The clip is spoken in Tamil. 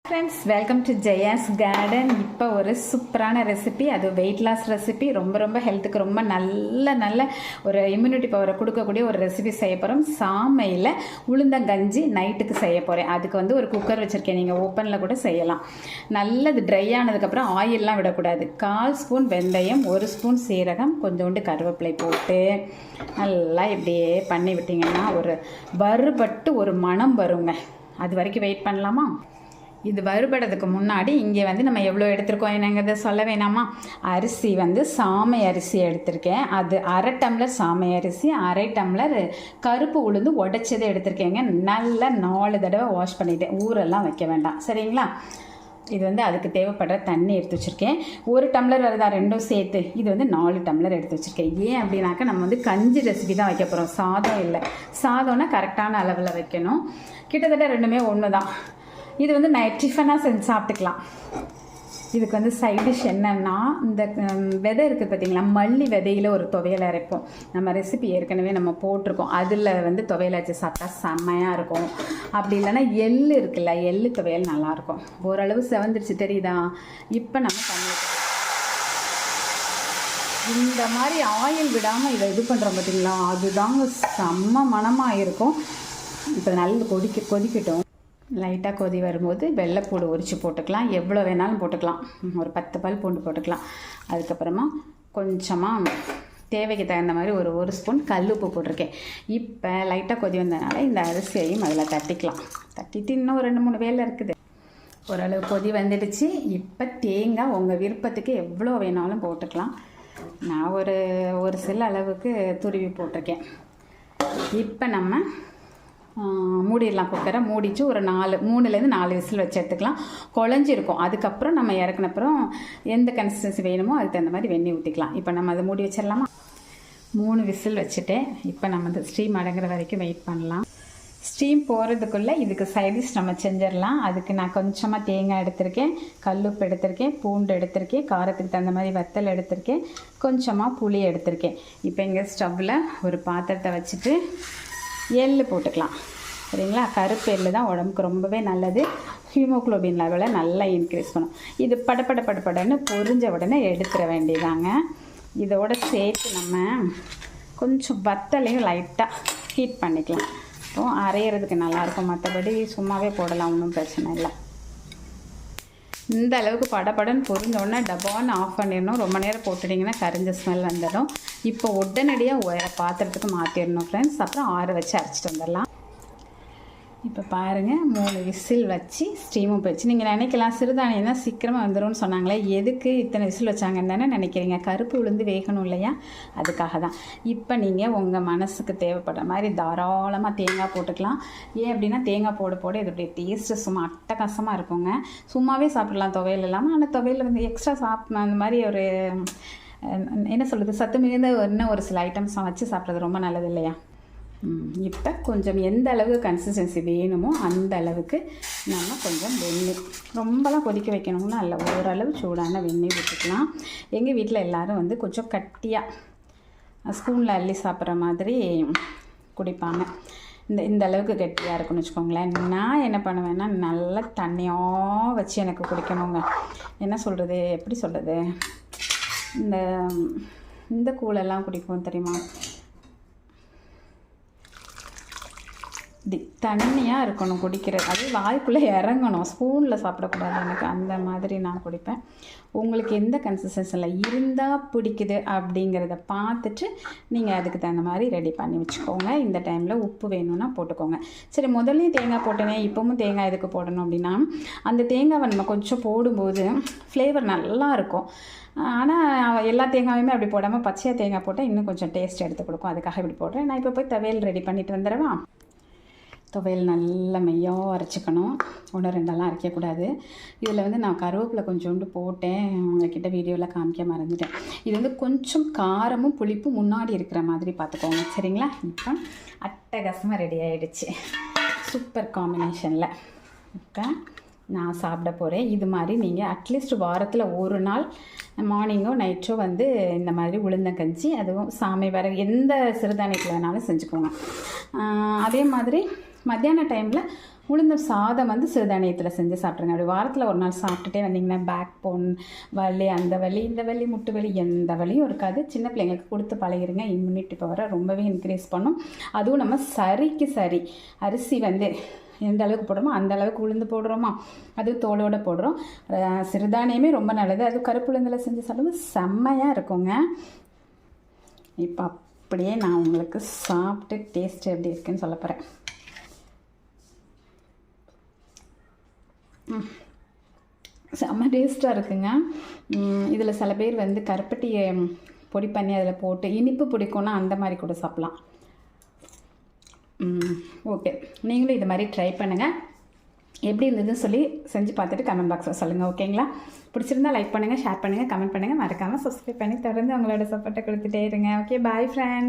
Friends, welcome to Jaya's garden. இப்போ ஒரு சூப்பரான ரெசிபி, அது வெயிட் லாஸ் ரெசிபி. ரொம்ப ஹெல்த்துக்கு ரொம்ப நல்ல ஒரு இம்யூனிட்டி பவரை கொடுக்கக்கூடிய ஒரு ரெசிபி செய்ய போகிறோம். சாமையில் உளுந்தங்கஞ்சி நைட்டுக்கு செய்ய போகிறேன். அதுக்கு வந்து ஒரு குக்கர் வச்சுருக்கேன், நீங்கள் ஓப்பனில் கூட செய்யலாம். நல்லது ட்ரை ஆனதுக்கப்புறம் ஆயிலெலாம் விடக்கூடாது. 1/4 ஸ்பூன் வெந்தயம், 1 ஸ்பூன் சீரகம், கொஞ்சோண்டு கருவேப்பிலை போட்டு நல்லா இப்படியே பண்ணி விட்டிங்கன்னா ஒரு வறுபட்டு ஒரு மணம் வருங்க. அது வரைக்கும் வெயிட் பண்ணலாமா? இது வறுபடுறதுக்கு முன்னாடி இங்கே வந்து நம்ம எவ்வளோ எடுத்திருக்கோம் என்னங்கிறத சொல்ல வேணாமா? அரிசி வந்து சாமை அரிசி எடுத்திருக்கேன். அது 1/2 டம்ளர் சாமை அரிசி, 1/2 டம்ளர் கருப்பு உளுந்து உடைச்சதை எடுத்திருக்கேங்க. நல்லா 4 தடவை வாஷ் பண்ணிவிட்டேன். ஊரெல்லாம் வைக்க வேண்டாம், சரிங்களா? இது வந்து அதுக்கு தேவைப்படுற தண்ணி எடுத்து வச்சுருக்கேன். 1 டம்ளர் வருதா ரெண்டும் சேர்த்து, இது வந்து 4 டம்ளர் எடுத்து வச்சுருக்கேன். ஏன் அப்படின்னாக்கா நம்ம வந்து கஞ்சி ரெசிபி தான் வைக்க போகிறோம், சாதம் இல்லை. சாதம்னா கரெக்டான அளவில் வைக்கணும். கிட்டத்தட்ட ரெண்டுமே ஒன்று தான். இது வந்து நைட் டிஃபனாக செஞ்சு சாப்பிட்டுக்கலாம். இதுக்கு வந்து சைட் டிஷ் என்னென்னா, இந்த விதை இருக்குது பார்த்தீங்களா, மல்லி விதையில் ஒரு துவையல் அரைப்போம். நம்ம ரெசிபி ஏற்கனவே நம்ம போட்டிருக்கோம். அதில் வந்து துவையல் வச்சு சாப்பிட்டா செம்மையாக இருக்கும். அப்படி இல்லைன்னா எள்ளு இருக்குல்ல, எள்ளு துவையல் நல்லாயிருக்கும். ஓரளவு செவந்துருச்சு தெரியுதா? இப்போ நம்ம பண்ணி இந்த மாதிரி ஆயில் விடாமல் இதை இது பண்ணுறோம் பார்த்தீங்களா, அதுதாங்க செம்ம மணமாக இருக்கும். இப்போ நல்லா கொதிக்கட்டும். லைட்டாக கொதி வரும்போது வெள்ளைப்பூடு உரித்து போட்டுக்கலாம். எவ்வளோ வேணாலும் போட்டுக்கலாம். ஒரு 10 பல் பூண்டு போட்டுக்கலாம். அதுக்கப்புறமா கொஞ்சமாக தேவைக்கு தகுந்த மாதிரி ஒரு ஸ்பூன் கல்லுப்பு போட்டிருக்கேன். இப்போ லைட்டாக கொதி வந்ததுனால இந்த அரிசியையும் அதில் தட்டிக்கலாம். தட்டிட்டு இன்னும் 2-3 வேலை இருக்குது. ஓரளவு கொதி வந்துடுச்சு. இப்போ தேங்காய் உங்கள் விருப்பத்துக்கு எவ்வளோ வேணாலும் போட்டுக்கலாம். நான் ஒரு சில அளவுக்கு துருவி போட்டிருக்கேன். இப்போ நம்ம மூடிடலாம். குக்கரை மூடிச்சு ஒரு 3லேருந்து 4 விசில் வச்சு எடுத்துக்கலாம். குழஞ்சிருக்கும். அதுக்கப்புறம் நம்ம இறக்குனப்புறம் எந்த கன்சிஸ்டன்சி வேணுமோ அதுக்கு தகுந்த மாதிரி வெண்ணெய் ஊற்றிக்கலாம். இப்போ நம்ம அதை மூடி வச்சிடலாமா? 3 விசில் வச்சுட்டேன். இப்போ நம்ம இந்த ஸ்டீம் அடங்குற வரைக்கும் வெயிட் பண்ணலாம். ஸ்டீம் போகிறதுக்குள்ளே இதுக்கு சைடிஷ் நம்ம செஞ்சிடலாம். அதுக்கு நான் கொஞ்சமாக தேங்காய் எடுத்திருக்கேன், கல்லுப்பு எடுத்திருக்கேன், பூண்டு எடுத்திருக்கேன், காரத்துக்கு தகுந்த மாதிரி வத்தல் எடுத்திருக்கேன், கொஞ்சமாக புளி எடுத்திருக்கேன். இப்போ இங்கே ஸ்டவ்வில் ஒரு பாத்திரத்தை வச்சுட்டு எள்ளு போட்டுக்கலாம், சரிங்களா? கருப்பு எள்ளு தான் உடம்புக்கு ரொம்பவே நல்லது. ஹீமோக்ளோபின் லெவலை நல்லா இன்க்ரீஸ் பண்ணும். இது படப்படன்னு பொரிஞ்ச உடனே எடுத்துட வேண்டியதாங்க. இதோட சேர்த்து நம்ம கொஞ்சம் வத்தலையும் லைட்டாக ஹீட் பண்ணிக்கலாம். அப்போது அரைகிறதுக்கு நல்லாயிருக்கும். மற்றபடி சும்மாவே போடலாம், ஒன்றும் பிரச்சனை இல்லை. இந்த அளவுக்கு படன்னு பொரிஞ்ச உடனே டப்பான்னு ஆஃப் பண்ணிடணும். ரொம்ப நேரம் போட்டுட்டிங்கன்னா கரிஞ்ச ஸ்மெல் வந்துடும். இப்போ உடனடியாக பாத்திரத்துக்கு மாற்றிடணும் ஃப்ரெண்ட்ஸ். அப்புறம் ஆற வச்சு அரைச்சிட்டு வந்துடலாம். இப்போ பாருங்கள், 3 விசில் வச்சு ஸ்டீமும் போயிடுச்சு. நீங்கள் நினைக்கலாம் சிறுதானியம் தான் சீக்கிரமாக வந்துடும்னு சொன்னாங்களே, எதுக்கு இத்தனை விசில் வச்சாங்கன்னு தானே நினைக்கிறீங்க. கருப்பு உளுந்து வேகணும் இல்லையா, அதுக்காக தான். இப்போ நீங்கள் உங்கள் மனசுக்கு தேவைப்படுற மாதிரி தாராளமாக தேங்காய் போட்டுக்கலாம். ஏன் அப்படின்னா தேங்காய் போட இதோடைய டேஸ்ட்டு சும்மா அட்டகாசமாக இருக்குங்க. சும்மாவே சாப்பிடலாம் துவையல் இல்லாமல். ஆனால் துவையல் வந்து எக்ஸ்ட்ரா அந்த மாதிரி ஒரு என்ன சொல்கிறது, சத்து மிகுந்த இன்னும் ஒரு சில ஐட்டம்ஸ் வச்சு சாப்பிட்றது ரொம்ப நல்லது இல்லையா? இப்போ கொஞ்சம் எந்த அளவுக்கு கன்சிஸ்டன்சி வேணுமோ அந்த அளவுக்கு நம்ம கொஞ்சம் வெந்நீர், ரொம்பலாம் கொதிக்க வைக்கணும்னா இல்லை, ஓரளவு சூடான வெந்நீர் ஊற்றிக்கலாம். எங்கள் வீட்டில் எல்லோரும் வந்து கொஞ்சம் கட்டியாக ஸ்பூனில் அள்ளி சாப்பிட்ற மாதிரி குடிப்பாங்க. இந்த அளவுக்கு கெட்டியாக இருக்குன்னு வச்சுக்கோங்களேன். நான் என்ன பண்ணுவேன்னா, நல்லா தண்ணியாக வச்சு எனக்கு குடிக்கணுங்க. என்ன சொல்கிறது, எப்படி சொல்கிறது, இந்த கூழெல்லாம் குடிப்போம் தெரியுமா, தண்ணியாக இருக்கணும் குடிக்கிறது. அது வாய்க்குள்ளே இறங்கணும், ஸ்பூனில் சாப்பிடக்கூடாது. எனக்கு அந்த மாதிரி நான் குடிப்பேன். உங்களுக்கு எந்த கன்சிஸ்டன்சியில் இருந்தால் பிடிக்குது அப்படிங்கிறத பார்த்துட்டு நீங்கள் அதுக்கு தகுந்த மாதிரி ரெடி பண்ணி வச்சுக்கோங்க. இந்த டைமில் உப்பு வேணும்னா போட்டுக்கோங்க. சரி, முதல்லையும் தேங்காய் போட்டேனே, இப்போவும் தேங்காய் எதுக்கு போடணும் அப்படின்னா, அந்த தேங்காவை நம்ம கொஞ்சம் போடும்போது ஃப்ளேவர் நல்லா இருக்கும். ஆனால் எல்லா தேங்காயுமே அப்படி போடாமல் பச்சையாக தேங்காய் போட்டால் இன்னும் கொஞ்சம் டேஸ்ட் எடுத்து கொடுக்கும். அதுக்காக இப்படி போடுறேன். நான் இப்போ போய் துவையல் ரெடி பண்ணிட்டு வந்துடுவா. துவையல் நல்லா மையாக அரைச்சிக்கணும். 1-2 அரைக்கக்கூடாது. இதில் வந்து நான் கருவேப்பிலை கொஞ்சோண்டு போட்டேன், உங்கள்கிட்ட வீடியோவில் காமிக்க மறந்துட்டேன். இது வந்து கொஞ்சம் காரமும் புளிப்பும் முன்னாடி இருக்கிற மாதிரி பார்த்துக்கோங்க, சரிங்களா? இப்போ அட்டகாசமாக ரெடி ஆகிடுச்சு, சூப்பர் காம்பினேஷனில். இப்போ நான் சாப்பிட போகிறேன். இது மாதிரி நீங்கள் அட்லீஸ்ட் வாரத்தில் ஒரு நாள் மார்னிங்கோ நைட்டோ வந்து இந்த மாதிரி உளுந்தங்கஞ்சி, அதுவும் சாமை வர எந்த சிறுதானியத்தில் வேணாலும் செஞ்சுக்கோங்க. அதே மாதிரி மத்தியான டைமில் உளுந்தம் சாதம் வந்து சிறுதானியத்தில் செஞ்சு சாப்பிட்ருங்க. அப்படி வாரத்தில் ஒரு நாள் சாப்பிட்டுட்டே வந்தீங்கன்னா பேக் போன் வலி, அந்த வலி, இந்த வலி, முட்டு வலி, எந்த வலியும் இருக்காது. சின்ன பிள்ளைங்களுக்கு கொடுத்து பழகிருங்க. இம்யூனிட்டி பவரை ரொம்பவே இன்க்ரீஸ் பண்ணும். அதுவும் நம்ம சரிக்கு சரி அரிசி வந்து எந்த அளவுக்கு போடுறோமோ அந்த அளவுக்கு உளுந்து போடுறோமா, அதுவும் தோலோடு போடுறோம். சிறுதானியமே ரொம்ப நல்லது. அது கருப்பு உளுந்தில் செஞ்சு சாப்பிடும்போது செம்மையாக இருக்குங்க. இப்போ அப்படியே நான் உங்களுக்கு சாப்பிட்டு டேஸ்ட் எப்படி இருக்குன்னு சொல்ல போகிறேன். செம்ம டேஸ்ட்டாக இருக்குங்க. இதில் சில பேர் வந்து கருப்பட்டியை பொடி பண்ணி அதில் போட்டு இனிப்பு பிடிக்கும்னா அந்த மாதிரி கூட சாப்பிட்லாம். ஓகே, நீங்களும் இது மாதிரி ட்ரை பண்ணுங்கள். எப்படி இருந்ததுன்னு சொல்லி செஞ்சு பார்த்துட்டு கமெண்ட் பாக்ஸில் சொல்லுங்கள். ஓகேங்களா? பிடிச்சிருந்தா லைக் பண்ணுங்கள், ஷேர் பண்ணுங்கள், கமெண்ட் பண்ணுங்கள். மறக்காமல் சப்ஸ்கிரைப் பண்ணி தொடர்ந்து உங்களோட சப்போர்ட்டை கொடுத்துட்டே இருங்க. ஓகே, பாய் ஃப்ரெண்ட்.